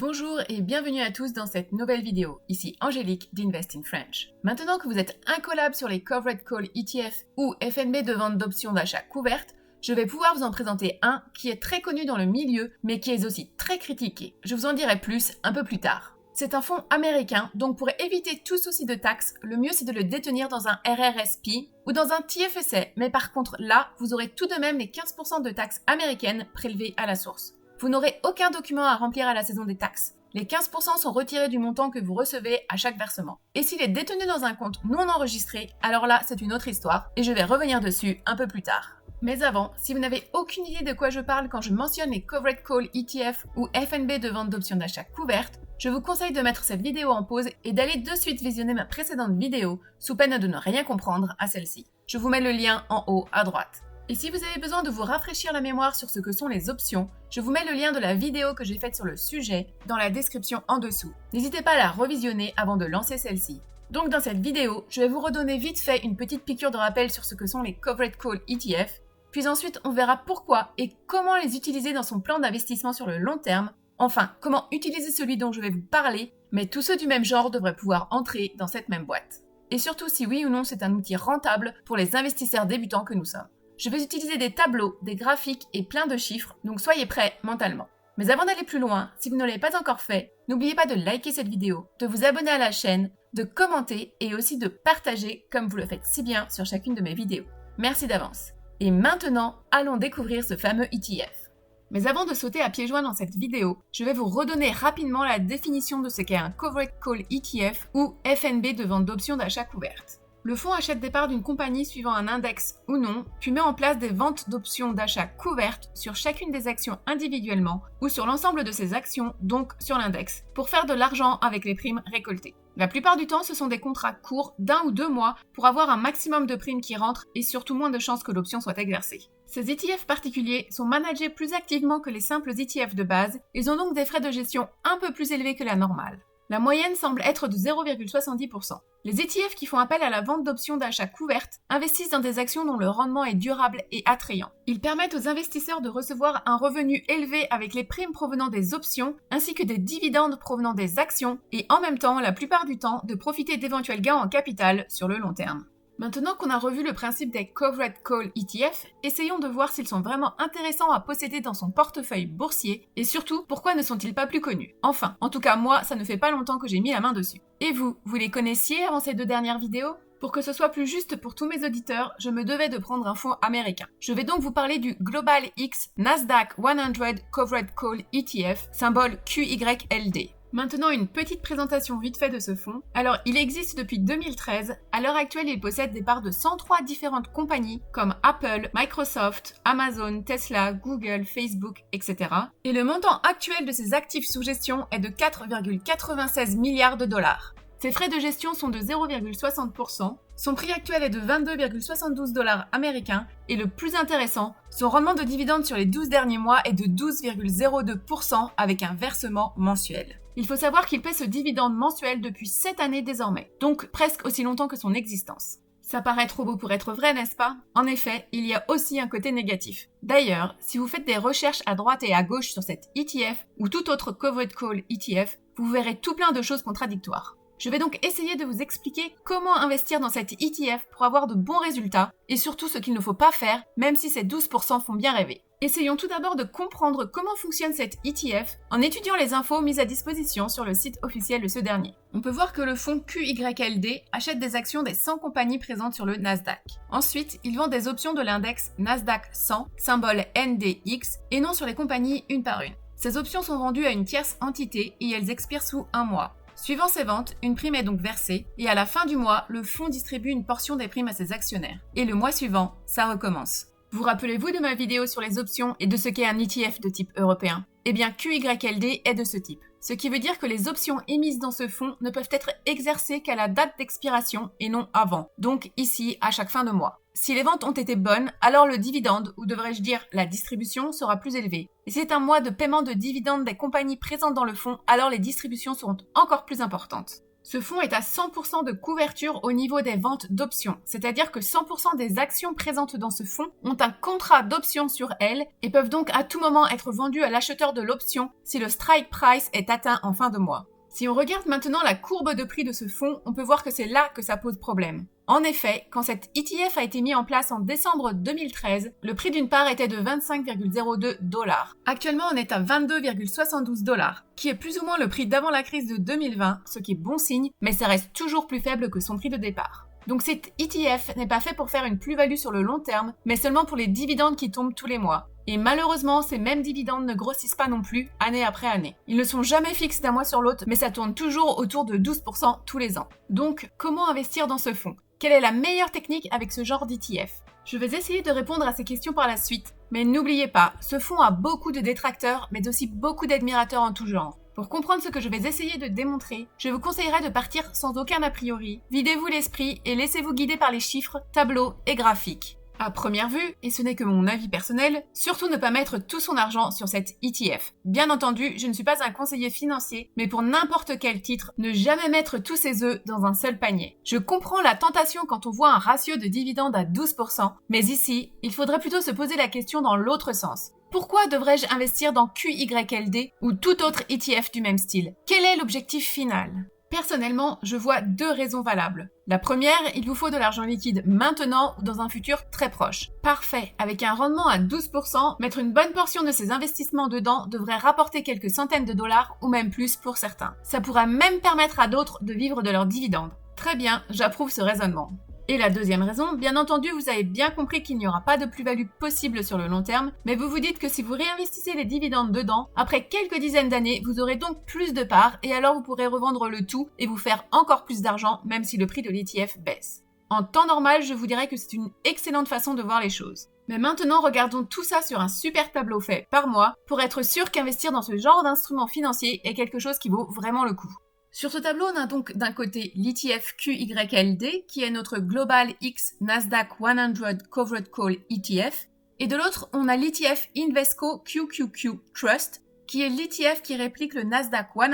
Bonjour et bienvenue à tous dans cette nouvelle vidéo. Ici Angélique d'Invest in French. Maintenant que vous êtes incollable sur les Covered Call ETF ou FNB de vente d'options d'achat couvertes, je vais pouvoir vous en présenter un qui est très connu dans le milieu mais qui est aussi très critiqué. Je vous en dirai plus un peu plus tard. C'est un fonds américain, donc pour éviter tout souci de taxes, le mieux c'est de le détenir dans un RRSP ou dans un TFSA, mais par contre là, vous aurez tout de même les 15% de taxes américaines prélevées à la source. Vous n'aurez aucun document à remplir à la saison des taxes. Les 15% sont retirés du montant que vous recevez à chaque versement. Et s'il est détenu dans un compte non enregistré, alors là c'est une autre histoire et je vais revenir dessus un peu plus tard. Mais avant, si vous n'avez aucune idée de quoi je parle quand je mentionne les Covered Call ETF ou FNB de vente d'options d'achat couvertes, je vous conseille de mettre cette vidéo en pause et d'aller de suite visionner ma précédente vidéo sous peine de ne rien comprendre à celle-ci. Je vous mets le lien en haut à droite. Et si vous avez besoin de vous rafraîchir la mémoire sur ce que sont les options, je vous mets le lien de la vidéo que j'ai faite sur le sujet dans la description en dessous. N'hésitez pas à la revisionner avant de lancer celle-ci. Donc dans cette vidéo, je vais vous redonner vite fait une petite piqûre de rappel sur ce que sont les Covered Call ETF, puis ensuite on verra pourquoi et comment les utiliser dans son plan d'investissement sur le long terme, enfin comment utiliser celui dont je vais vous parler, mais tous ceux du même genre devraient pouvoir entrer dans cette même boîte. Et surtout si oui ou non c'est un outil rentable pour les investisseurs débutants que nous sommes. Je vais utiliser des tableaux, des graphiques et plein de chiffres, donc soyez prêts mentalement. Mais avant d'aller plus loin, si vous ne l'avez pas encore fait, n'oubliez pas de liker cette vidéo, de vous abonner à la chaîne, de commenter et aussi de partager comme vous le faites si bien sur chacune de mes vidéos. Merci d'avance. Et maintenant, allons découvrir ce fameux ETF. Mais avant de sauter à pieds joints dans cette vidéo, je vais vous redonner rapidement la définition de ce qu'est un Covered Call ETF ou FNB de vente d'options d'achat couvertes. Le fonds achète des parts d'une compagnie suivant un index ou non, puis met en place des ventes d'options d'achat couvertes sur chacune des actions individuellement ou sur l'ensemble de ces actions, donc sur l'index, pour faire de l'argent avec les primes récoltées. La plupart du temps, ce sont des contrats courts d'1 ou 2 mois pour avoir un maximum de primes qui rentrent et surtout moins de chances que l'option soit exercée. Ces ETF particuliers sont managés plus activement que les simples ETF de base, ils ont donc des frais de gestion un peu plus élevés que la normale. La moyenne semble être de 0,70%. Les ETF qui font appel à la vente d'options d'achat couvertes investissent dans des actions dont le rendement est durable et attrayant. Ils permettent aux investisseurs de recevoir un revenu élevé avec les primes provenant des options ainsi que des dividendes provenant des actions et en même temps, la plupart du temps, de profiter d'éventuels gains en capital sur le long terme. Maintenant qu'on a revu le principe des Covered Call ETF, essayons de voir s'ils sont vraiment intéressants à posséder dans son portefeuille boursier et surtout, pourquoi ne sont-ils pas plus connus? Enfin, en tout cas moi, ça ne fait pas longtemps que j'ai mis la main dessus. Et vous les connaissiez avant ces 2 dernières vidéos? Pour que ce soit plus juste pour tous mes auditeurs, je me devais de prendre un fonds américain. Je vais donc vous parler du Global X Nasdaq 100 Covered Call ETF, symbole QYLD. Maintenant, une petite présentation vite fait de ce fonds. Alors, il existe depuis 2013. À l'heure actuelle, il possède des parts de 103 différentes compagnies comme Apple, Microsoft, Amazon, Tesla, Google, Facebook, etc. Et le montant actuel de ses actifs sous gestion est de 4,96 milliards de dollars. Ses frais de gestion sont de 0,60%. Son prix actuel est de 22,72 dollars américains et le plus intéressant, son rendement de dividende sur les 12 derniers mois est de 12,02% avec un versement mensuel. Il faut savoir qu'il paie ce dividende mensuel depuis 7 années désormais, donc presque aussi longtemps que son existence. Ça paraît trop beau pour être vrai, n'est-ce pas? En effet, il y a aussi un côté négatif. D'ailleurs, si vous faites des recherches à droite et à gauche sur cet ETF ou tout autre Covered Call ETF, vous verrez tout plein de choses contradictoires. Je vais donc essayer de vous expliquer comment investir dans cet ETF pour avoir de bons résultats et surtout ce qu'il ne faut pas faire, même si ces 12% font bien rêver. Essayons tout d'abord de comprendre comment fonctionne cet ETF en étudiant les infos mises à disposition sur le site officiel de ce dernier. On peut voir que le fonds QYLD achète des actions des 100 compagnies présentes sur le Nasdaq. Ensuite, il vend des options de l'index Nasdaq 100, symbole NDX, et non sur les compagnies une par une. Ces options sont vendues à une tierce entité et elles expirent sous 1 mois. Suivant ces ventes, une prime est donc versée et à la fin du mois, le fonds distribue une portion des primes à ses actionnaires. Et le mois suivant, ça recommence. Vous rappelez-vous de ma vidéo sur les options et de ce qu'est un ETF de type européen? Eh bien, QYLD est de ce type. Ce qui veut dire que les options émises dans ce fonds ne peuvent être exercées qu'à la date d'expiration et non avant. Donc ici, à chaque fin de mois. Si les ventes ont été bonnes, alors le dividende, ou devrais-je dire la distribution, sera plus élevé. Et si c'est un mois de paiement de dividendes des compagnies présentes dans le fonds, alors les distributions seront encore plus importantes. Ce fonds est à 100% de couverture au niveau des ventes d'options, c'est-à-dire que 100% des actions présentes dans ce fonds ont un contrat d'option sur elles et peuvent donc à tout moment être vendues à l'acheteur de l'option si le strike price est atteint en fin de mois. Si on regarde maintenant la courbe de prix de ce fonds, on peut voir que c'est là que ça pose problème. En effet, quand cet ETF a été mis en place en décembre 2013, le prix d'une part était de 25,02 $. Actuellement, on est à 22,72 $, qui est plus ou moins le prix d'avant la crise de 2020, ce qui est bon signe, mais ça reste toujours plus faible que son prix de départ. Donc cet ETF n'est pas fait pour faire une plus-value sur le long terme, mais seulement pour les dividendes qui tombent tous les mois. Et malheureusement, ces mêmes dividendes ne grossissent pas non plus, année après année. Ils ne sont jamais fixes d'un mois sur l'autre, mais ça tourne toujours autour de 12% tous les ans. Donc, comment investir dans ce fonds ? Quelle est la meilleure technique avec ce genre d'ETF ? Je vais essayer de répondre à ces questions par la suite, mais n'oubliez pas, ce fonds a beaucoup de détracteurs, mais aussi beaucoup d'admirateurs en tout genre. Pour comprendre ce que je vais essayer de démontrer, je vous conseillerais de partir sans aucun a priori, videz-vous l'esprit et laissez-vous guider par les chiffres, tableaux et graphiques. À première vue, et ce n'est que mon avis personnel, surtout ne pas mettre tout son argent sur cet ETF. Bien entendu, je ne suis pas un conseiller financier, mais pour n'importe quel titre, ne jamais mettre tous ses œufs dans un seul panier. Je comprends la tentation quand on voit un ratio de dividendes à 12%, mais ici, il faudrait plutôt se poser la question dans l'autre sens. Pourquoi devrais-je investir dans QYLD ou tout autre ETF du même style ? Quel est l'objectif final ? Personnellement, je vois deux raisons valables. La première, il vous faut de l'argent liquide maintenant ou dans un futur très proche. Parfait, avec un rendement à 12%, mettre une bonne portion de ces investissements dedans devrait rapporter quelques centaines de dollars ou même plus pour certains. Ça pourra même permettre à d'autres de vivre de leurs dividendes. Très bien, j'approuve ce raisonnement. Et la deuxième raison, bien entendu, vous avez bien compris qu'il n'y aura pas de plus-value possible sur le long terme, mais vous vous dites que si vous réinvestissez les dividendes dedans, après quelques dizaines d'années, vous aurez donc plus de parts et alors vous pourrez revendre le tout et vous faire encore plus d'argent, même si le prix de l'ETF baisse. En temps normal, je vous dirais que c'est une excellente façon de voir les choses. Mais maintenant, regardons tout ça sur un super tableau fait par moi pour être sûr qu'investir dans ce genre d'instrument financier est quelque chose qui vaut vraiment le coup. Sur ce tableau, on a donc d'un côté l'ETF QYLD, qui est notre Global X Nasdaq 100 Covered Call ETF, et de l'autre, on a l'ETF Invesco QQQ Trust, qui est l'ETF qui réplique le Nasdaq 100.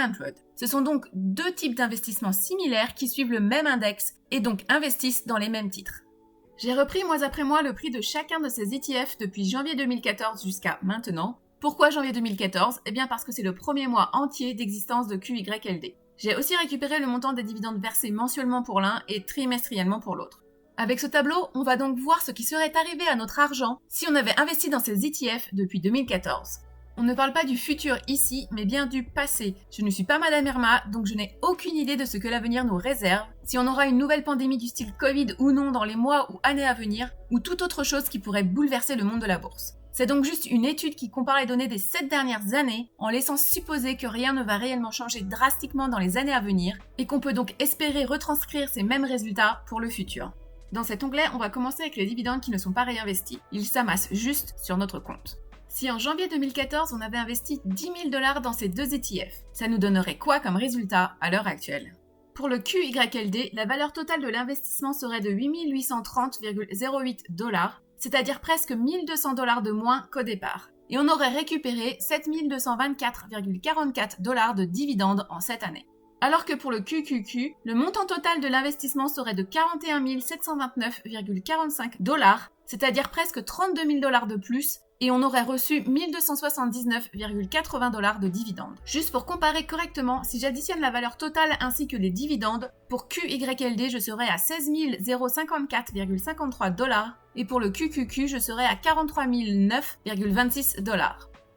Ce sont donc deux types d'investissements similaires qui suivent le même index et donc investissent dans les mêmes titres. J'ai repris mois après mois le prix de chacun de ces ETF depuis janvier 2014 jusqu'à maintenant. Pourquoi janvier 2014 ? Eh bien parce que c'est le premier mois entier d'existence de QYLD. J'ai aussi récupéré le montant des dividendes versés mensuellement pour l'un et trimestriellement pour l'autre. Avec ce tableau, on va donc voir ce qui serait arrivé à notre argent si on avait investi dans ces ETF depuis 2014. On ne parle pas du futur ici, mais bien du passé. Je ne suis pas Madame Irma, donc je n'ai aucune idée de ce que l'avenir nous réserve, si on aura une nouvelle pandémie du style Covid ou non dans les mois ou années à venir, ou toute autre chose qui pourrait bouleverser le monde de la bourse. C'est donc juste une étude qui compare les données des 7 dernières années en laissant supposer que rien ne va réellement changer drastiquement dans les années à venir et qu'on peut donc espérer retranscrire ces mêmes résultats pour le futur. Dans cet onglet, on va commencer avec les dividendes qui ne sont pas réinvestis. Ils s'amassent juste sur notre compte. Si en janvier 2014, on avait investi 10 000 $ dans ces deux ETF, ça nous donnerait quoi comme résultat à l'heure actuelle ? Pour le QYLD, la valeur totale de l'investissement serait de 8 830,08 $, c'est-à-dire presque 1 200 $ de moins qu'au départ. Et on aurait récupéré 7 224,44 $ de dividendes en cette année. Alors que pour le QQQ, le montant total de l'investissement serait de 41 729,45 $, c'est-à-dire presque 32 000 $ de plus, et on aurait reçu 1 279,80 $ de dividendes. Juste pour comparer correctement, si j'additionne la valeur totale ainsi que les dividendes, pour QYLD, je serais à 16 054,53 $, et pour le QQQ, je serais à 43 009,26 $.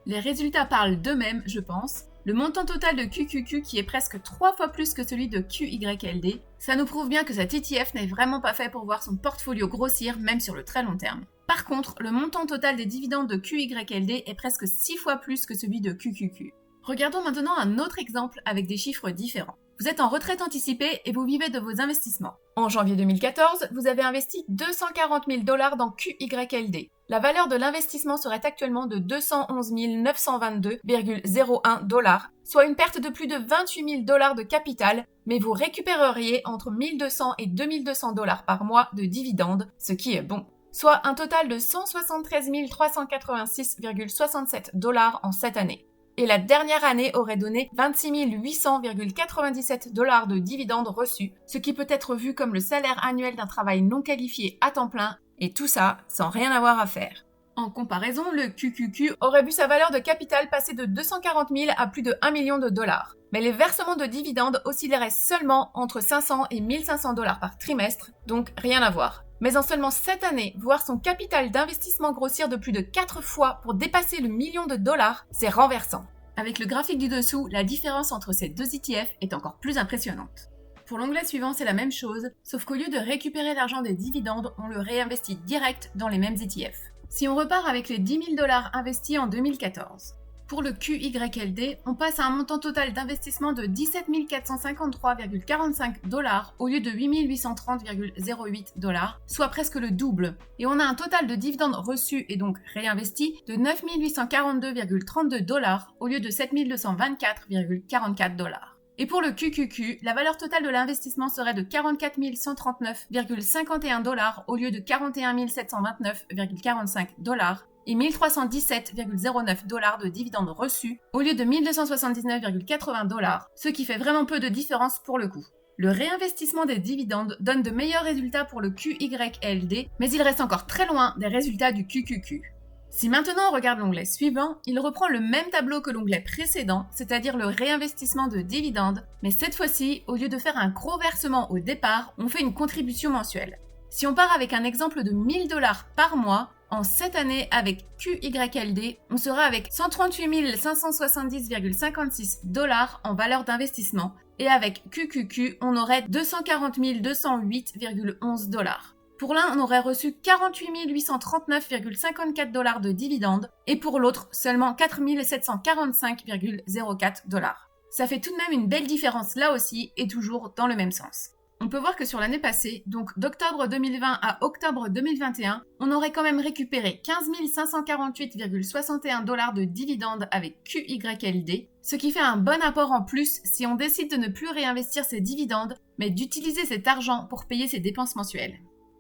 Les résultats parlent d'eux-mêmes, je pense. Le montant total de QQQ qui est presque 3 fois plus que celui de QYLD, ça nous prouve bien que cet ETF n'est vraiment pas fait pour voir son portfolio grossir même sur le très long terme. Par contre, le montant total des dividendes de QYLD est presque 6 fois plus que celui de QQQ. Regardons maintenant un autre exemple avec des chiffres différents. Vous êtes en retraite anticipée et vous vivez de vos investissements. En janvier 2014, vous avez investi 240 000 $ dans QYLD. La valeur de l'investissement serait actuellement de 211 922,01 $, soit une perte de plus de 28 000 $ de capital, mais vous récupéreriez entre 1 200 et 2 200 $ par mois de dividendes, ce qui est bon. Soit un total de 173 386,67 $ en cette année. et la dernière année aurait donné 26 800,97 $ de dividendes reçus, ce qui peut être vu comme le salaire annuel d'un travail non qualifié à temps plein, et tout ça sans rien avoir à faire. En comparaison, le QQQ aurait vu sa valeur de capital passer de 240 000 à plus de 1 million de dollars. Mais les versements de dividendes oscilleraient seulement entre 500 et 1500 $ par trimestre, donc rien à voir. Mais en seulement 7 années, voir son capital d'investissement grossir de plus de 4 fois pour dépasser le million de dollars, c'est renversant. Avec le graphique du dessous, la différence entre ces deux ETF est encore plus impressionnante. Pour l'onglet suivant, c'est la même chose, sauf qu'au lieu de récupérer l'argent des dividendes, on le réinvestit direct dans les mêmes ETF. Si on repart avec les 10 000 $ investis en 2014, pour le QYLD, on passe à un montant total d'investissement de 17 453,45 $ au lieu de 8 830,08 $, soit presque le double. Et on a un total de dividendes reçus et donc réinvestis de 9 842,32 $ au lieu de 7 224,44 $. Et pour le QQQ, la valeur totale de l'investissement serait de 44 139,51 $ au lieu de 41 729,45 $ et 1317,09 $ de dividendes reçus au lieu de 1279,80 $, ce qui fait vraiment peu de différence pour le coup. Le réinvestissement des dividendes donne de meilleurs résultats pour le QYLD, mais il reste encore très loin des résultats du QQQ. Si maintenant on regarde l'onglet suivant, il reprend le même tableau que l'onglet précédent, c'est-à-dire le réinvestissement de dividendes, mais cette fois-ci, au lieu de faire un gros versement au départ, on fait une contribution mensuelle. Si on part avec un exemple de 1000 $ par mois, en 7 années avec QYLD, on sera avec 138 570,56 $ en valeur d'investissement, et avec QQQ, on aurait 240 208,11 $. Pour l'un, on aurait reçu 48 839,54 $ de dividendes et pour l'autre, seulement 4 745,04 $. Ça fait tout de même une belle différence là aussi et toujours dans le même sens. On peut voir que sur l'année passée, donc d'octobre 2020 à octobre 2021, on aurait quand même récupéré 15 548,61 $ de dividendes avec QYLD, ce qui fait un bon apport en plus si on décide de ne plus réinvestir ces dividendes, mais d'utiliser cet argent pour payer ses dépenses mensuelles.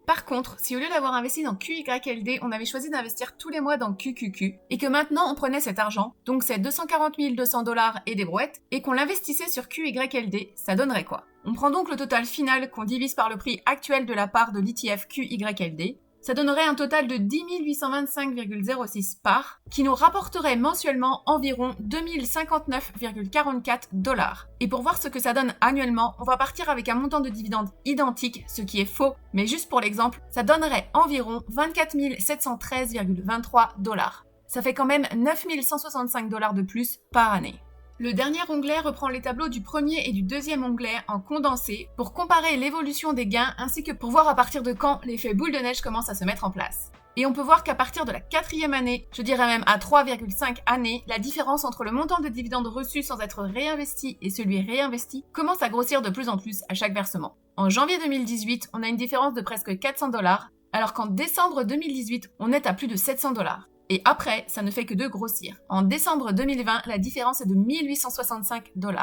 Par contre, si au lieu d'avoir investi dans QYLD, on avait choisi d'investir tous les mois dans QQQ, et que maintenant on prenait cet argent, donc ces 240 200 $ et des brouettes, et qu'on l'investissait sur QYLD, ça donnerait quoi? On prend donc le total final qu'on divise par le prix actuel de la part de l'ETF QYLD, ça donnerait un total de 10 825,06 parts, qui nous rapporterait mensuellement environ 2059,44 $. Et pour voir ce que ça donne annuellement, on va partir avec un montant de dividendes identique, ce qui est faux, mais juste pour l'exemple, ça donnerait environ 24 713,23 $. Ça fait quand même 9 165 $ de plus par année. Le dernier onglet reprend les tableaux du premier et du deuxième onglet en condensé pour comparer l'évolution des gains ainsi que pour voir à partir de quand l'effet boule de neige commence à se mettre en place. Et on peut voir qu'à partir de la 4e année, je dirais même à 3,5 années, la différence entre le montant de dividendes reçus sans être réinvesti et celui réinvesti commence à grossir de plus en plus à chaque versement. En janvier 2018, on a une différence de presque 400 $, alors qu'en décembre 2018, on est à plus de 700 $. Et après, ça ne fait que de grossir. En décembre 2020, la différence est de 1865 $.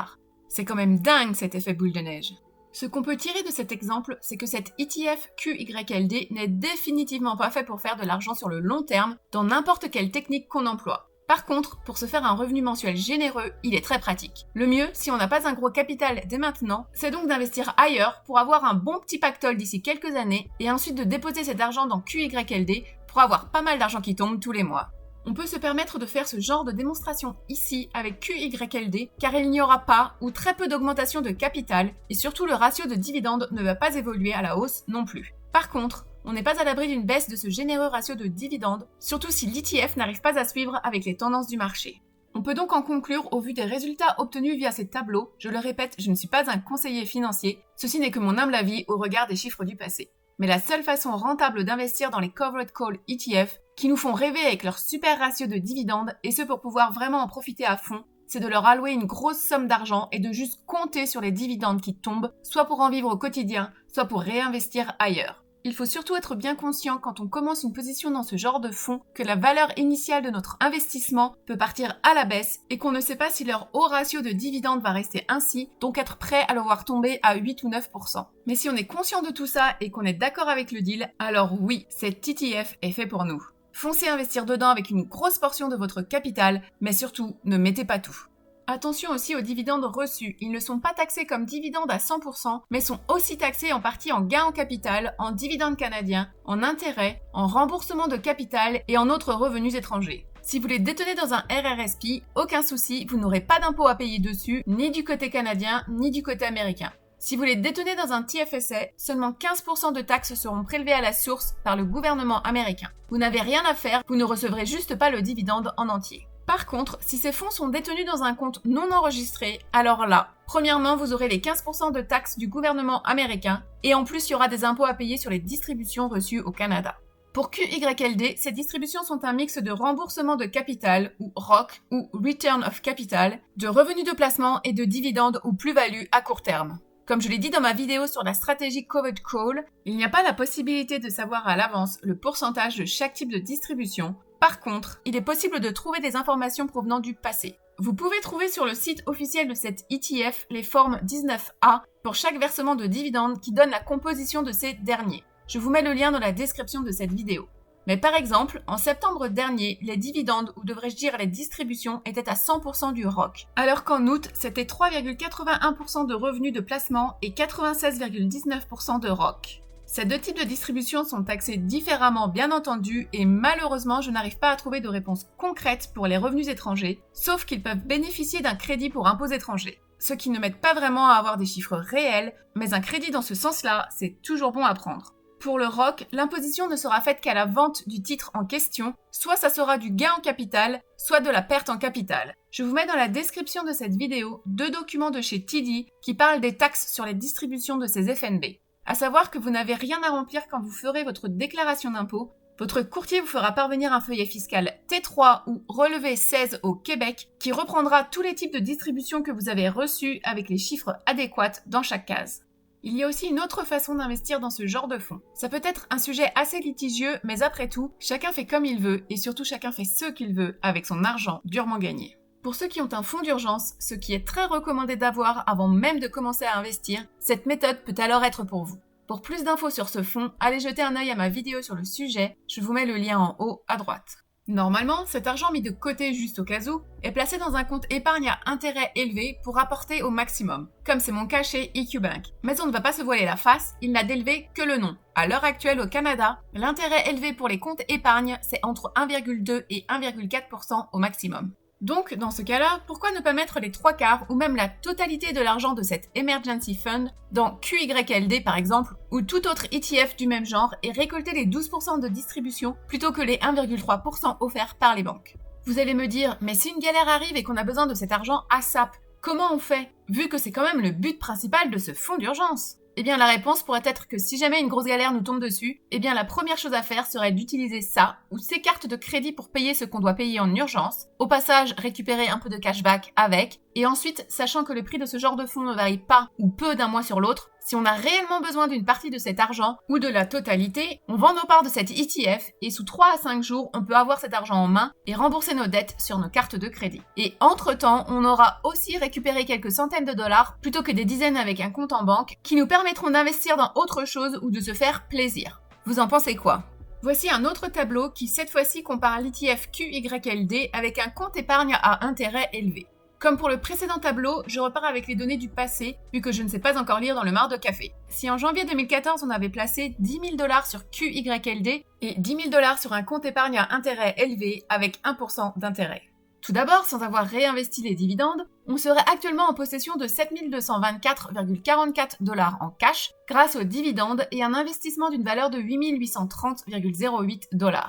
C'est quand même dingue cet effet boule de neige. Ce qu'on peut tirer de cet exemple, c'est que cet ETF QYLD n'est définitivement pas fait pour faire de l'argent sur le long terme dans n'importe quelle technique qu'on emploie. Par contre, pour se faire un revenu mensuel généreux, il est très pratique. Le mieux, si on n'a pas un gros capital dès maintenant, c'est donc d'investir ailleurs pour avoir un bon petit pactole d'ici quelques années et ensuite de déposer cet argent dans QYLD pour avoir pas mal d'argent qui tombe tous les mois. On peut se permettre de faire ce genre de démonstration ici avec QYLD car il n'y aura pas ou très peu d'augmentation de capital et surtout le ratio de dividendes ne va pas évoluer à la hausse non plus. Par contre, on n'est pas à l'abri d'une baisse de ce généreux ratio de dividendes, surtout si l'ETF n'arrive pas à suivre avec les tendances du marché. On peut donc en conclure au vu des résultats obtenus via ces tableaux, je le répète, je ne suis pas un conseiller financier, ceci n'est que mon humble avis au regard des chiffres du passé. Mais la seule façon rentable d'investir dans les Covered Call ETF, qui nous font rêver avec leur super ratio de dividendes, et ce pour pouvoir vraiment en profiter à fond, c'est de leur allouer une grosse somme d'argent et de juste compter sur les dividendes qui tombent, soit pour en vivre au quotidien, soit pour réinvestir ailleurs. Il faut surtout être bien conscient quand on commence une position dans ce genre de fonds que la valeur initiale de notre investissement peut partir à la baisse et qu'on ne sait pas si leur haut ratio de dividendes va rester ainsi, donc être prêt à le voir tomber à 8 ou 9%. Mais si on est conscient de tout ça et qu'on est d'accord avec le deal, alors oui, cet ETF est fait pour nous. Foncez investir dedans avec une grosse portion de votre capital, mais surtout, ne mettez pas tout. Attention aussi aux dividendes reçus, ils ne sont pas taxés comme dividendes à 100%, mais sont aussi taxés en partie en gain en capital, en dividendes canadiens, en intérêts, en remboursement de capital et en autres revenus étrangers. Si vous les détenez dans un RRSP, aucun souci, vous n'aurez pas d'impôt à payer dessus, ni du côté canadien, ni du côté américain. Si vous les détenez dans un TFSA, seulement 15% de taxes seront prélevées à la source par le gouvernement américain. Vous n'avez rien à faire, vous ne recevrez juste pas le dividende en entier. Par contre, si ces fonds sont détenus dans un compte non enregistré, alors là, premièrement, vous aurez les 15% de taxes du gouvernement américain et en plus, il y aura des impôts à payer sur les distributions reçues au Canada. Pour QYLD, ces distributions sont un mix de remboursement de capital, ou ROC, ou Return of Capital, de revenus de placement et de dividendes ou plus-values à court terme. Comme je l'ai dit dans ma vidéo sur la stratégie Covered Call, il n'y a pas la possibilité de savoir à l'avance le pourcentage de chaque type de distribution. Par contre, il est possible de trouver des informations provenant du passé. Vous pouvez trouver sur le site officiel de cette ETF les formes 19A pour chaque versement de dividendes qui donne la composition de ces derniers. Je vous mets le lien dans la description de cette vidéo. Mais par exemple, en septembre dernier, les dividendes, ou devrais-je dire les distributions, étaient à 100% du ROC, alors qu'en août, c'était 3,81% de revenus de placement et 96,19% de ROC. Ces deux types de distributions sont taxés différemment bien entendu et malheureusement je n'arrive pas à trouver de réponse concrète pour les revenus étrangers, sauf qu'ils peuvent bénéficier d'un crédit pour impôts étrangers. Ce qui ne m'aide pas vraiment à avoir des chiffres réels, mais un crédit dans ce sens-là, c'est toujours bon à prendre. Pour le ROC, l'imposition ne sera faite qu'à la vente du titre en question, soit ça sera du gain en capital, soit de la perte en capital. Je vous mets dans la description de cette vidéo 2 documents de chez TD qui parlent des taxes sur les distributions de ces FNB. À savoir que vous n'avez rien à remplir quand vous ferez votre déclaration d'impôt. Votre courtier vous fera parvenir un feuillet fiscal T3 ou relevé 16 au Québec qui reprendra tous les types de distributions que vous avez reçus avec les chiffres adéquats dans chaque case. Il y a aussi une autre façon d'investir dans ce genre de fonds. Ça peut être un sujet assez litigieux, mais après tout, chacun fait comme il veut et surtout chacun fait ce qu'il veut avec son argent durement gagné. Pour ceux qui ont un fonds d'urgence, ce qui est très recommandé d'avoir avant même de commencer à investir, cette méthode peut alors être pour vous. Pour plus d'infos sur ce fonds, allez jeter un œil à ma vidéo sur le sujet, je vous mets le lien en haut à droite. Normalement, cet argent mis de côté juste au cas où est placé dans un compte épargne à intérêt élevé pour rapporter au maximum, comme c'est mon cas chez EQ Bank. Mais on ne va pas se voiler la face, il n'a d'élevé que le nom. À l'heure actuelle au Canada, l'intérêt élevé pour les comptes épargne, c'est entre 1,2 et 1,4% au maximum. Donc, dans ce cas-là, pourquoi ne pas mettre les 3/4 ou même la totalité de l'argent de cette Emergency Fund dans QYLD par exemple, ou tout autre ETF du même genre et récolter les 12% de distribution plutôt que les 1,3% offerts par les banques. Vous allez me dire, mais si une galère arrive et qu'on a besoin de cet argent ASAP, comment on fait, vu que c'est quand même le but principal de ce fonds d'urgence ? Eh bien, la réponse pourrait être que si jamais une grosse galère nous tombe dessus, eh bien, la première chose à faire serait d'utiliser ça ou ces cartes de crédit pour payer ce qu'on doit payer en urgence. Au passage, récupérer un peu de cashback avec. Et ensuite, sachant que le prix de ce genre de fonds ne varie pas ou peu d'un mois sur l'autre, si on a réellement besoin d'une partie de cet argent ou de la totalité, on vend nos parts de cet ETF et sous 3 à 5 jours, on peut avoir cet argent en main et rembourser nos dettes sur nos cartes de crédit. Et entre-temps, on aura aussi récupéré quelques centaines de dollars plutôt que des dizaines avec un compte en banque qui nous permettront d'investir dans autre chose ou de se faire plaisir. Vous en pensez quoi ? Voici un autre tableau qui cette fois-ci compare l'ETF QYLD avec un compte épargne à intérêt élevé. Comme pour le précédent tableau, je repars avec les données du passé, vu que je ne sais pas encore lire dans le mar de café. Si en janvier 2014, on avait placé 10 000 $ sur QYLD et 10 000 $ sur un compte épargne à intérêt élevé avec 1% d'intérêt. Tout d'abord, sans avoir réinvesti les dividendes, on serait actuellement en possession de 7 224,44 $ en cash grâce aux dividendes et un investissement d'une valeur de 8 830,08 $.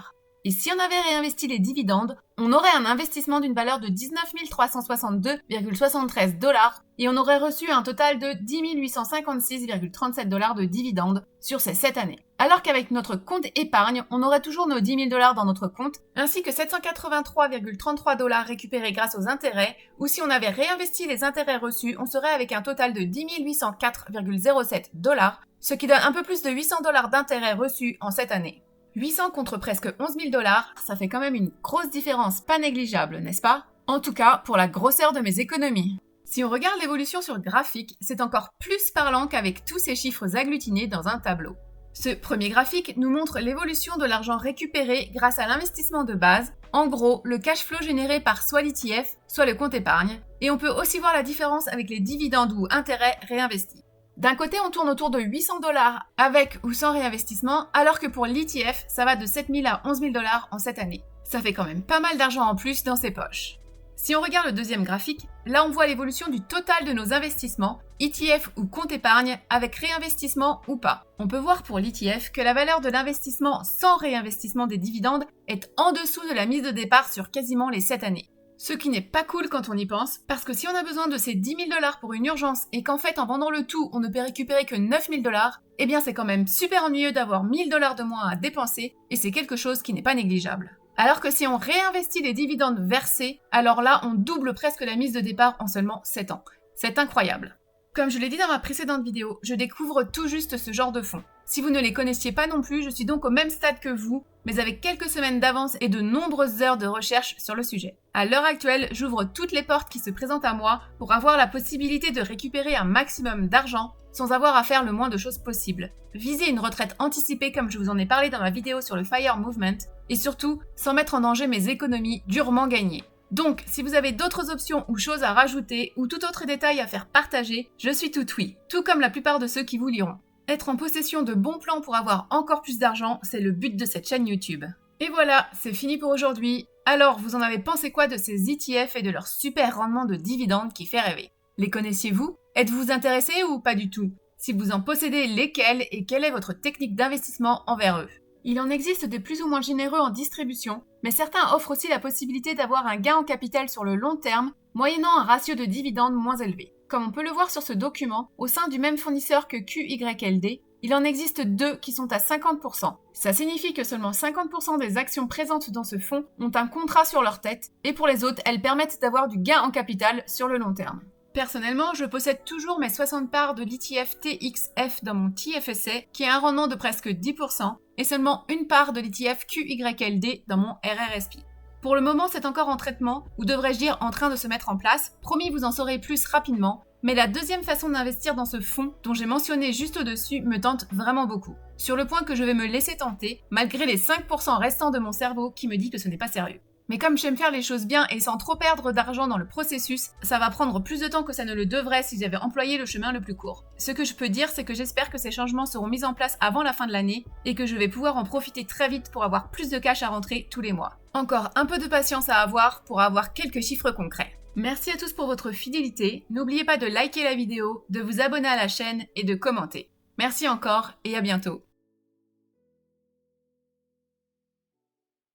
Et si on avait réinvesti les dividendes, on aurait un investissement d'une valeur de 19 362,73 $ et on aurait reçu un total de 10 856,37 $ de dividendes sur ces 7 années. Alors qu'avec notre compte épargne, on aurait toujours nos 10 000 $ dans notre compte, ainsi que 783,33 $ récupérés grâce aux intérêts, ou si on avait réinvesti les intérêts reçus, on serait avec un total de 10 804,07 $, ce qui donne un peu plus de 800 $ d'intérêts reçus en cette année. 800 contre presque 11 000 $, ça fait quand même une grosse différence pas négligeable, n'est-ce pas ? En tout cas, pour la grosseur de mes économies. Si on regarde l'évolution sur le graphique, c'est encore plus parlant qu'avec tous ces chiffres agglutinés dans un tableau. Ce premier graphique nous montre l'évolution de l'argent récupéré grâce à l'investissement de base, en gros le cash flow généré par soit l'ETF, soit le compte épargne, et on peut aussi voir la différence avec les dividendes ou intérêts réinvestis. D'un côté, on tourne autour de 800 $ avec ou sans réinvestissement, alors que pour l'ETF, ça va de 7 000 à 11 000 $ en cette année. Ça fait quand même pas mal d'argent en plus dans ses poches. Si on regarde le deuxième graphique, là on voit l'évolution du total de nos investissements, ETF ou compte épargne, avec réinvestissement ou pas. On peut voir pour l'ETF que la valeur de l'investissement sans réinvestissement des dividendes est en dessous de la mise de départ sur quasiment les 7 années. Ce qui n'est pas cool quand on y pense, parce que si on a besoin de ces 10 000 $ pour une urgence et qu'en fait en vendant le tout on ne peut récupérer que 9 000 $, eh bien c'est quand même super ennuyeux d'avoir 1 000 $ de moins à dépenser et c'est quelque chose qui n'est pas négligeable. Alors que si on réinvestit les dividendes versés, alors là on double presque la mise de départ en seulement 7 ans. C'est incroyable. Comme je l'ai dit dans ma précédente vidéo, je découvre tout juste ce genre de fonds. Si vous ne les connaissiez pas non plus, je suis donc au même stade que vous, mais avec quelques semaines d'avance et de nombreuses heures de recherche sur le sujet. À l'heure actuelle, j'ouvre toutes les portes qui se présentent à moi pour avoir la possibilité de récupérer un maximum d'argent sans avoir à faire le moins de choses possible. Viser une retraite anticipée comme je vous en ai parlé dans ma vidéo sur le FIRE Movement et surtout sans mettre en danger mes économies durement gagnées. Donc, si vous avez d'autres options ou choses à rajouter ou tout autre détail à faire partager, je suis tout oui, tout comme la plupart de ceux qui vous liront. Être en possession de bons plans pour avoir encore plus d'argent, c'est le but de cette chaîne YouTube. Et voilà, c'est fini pour aujourd'hui. Alors, vous en avez pensé quoi de ces ETF et de leur super rendement de dividendes qui fait rêver? Les connaissiez-vous? Êtes-vous intéressé ou pas du tout? Si vous en possédez, lesquels et quelle est votre technique d'investissement envers eux? Il en existe des plus ou moins généreux en distribution, mais certains offrent aussi la possibilité d'avoir un gain en capital sur le long terme, moyennant un ratio de dividendes moins élevé. Comme on peut le voir sur ce document, au sein du même fournisseur que QYLD, il en existe deux qui sont à 50%. Ça signifie que seulement 50% des actions présentes dans ce fonds ont un contrat sur leur tête, et pour les autres, elles permettent d'avoir du gain en capital sur le long terme. Personnellement, je possède toujours mes 60 parts de l'ETF TXF dans mon TFSA, qui a un rendement de presque 10%, et seulement une part de l'ETF QYLD dans mon RRSP. Pour le moment, c'est encore en traitement, ou devrais-je dire en train de se mettre en place, promis vous en saurez plus rapidement, mais la deuxième façon d'investir dans ce fonds, dont j'ai mentionné juste au-dessus, me tente vraiment beaucoup. Sur le point que je vais me laisser tenter, malgré les 5% restants de mon cerveau qui me dit que ce n'est pas sérieux. Mais comme j'aime faire les choses bien et sans trop perdre d'argent dans le processus, ça va prendre plus de temps que ça ne le devrait si j'avais employé le chemin le plus court. Ce que je peux dire, c'est que j'espère que ces changements seront mis en place avant la fin de l'année et que je vais pouvoir en profiter très vite pour avoir plus de cash à rentrer tous les mois. Encore un peu de patience à avoir pour avoir quelques chiffres concrets. Merci à tous pour votre fidélité, n'oubliez pas de liker la vidéo, de vous abonner à la chaîne et de commenter. Merci encore et à bientôt.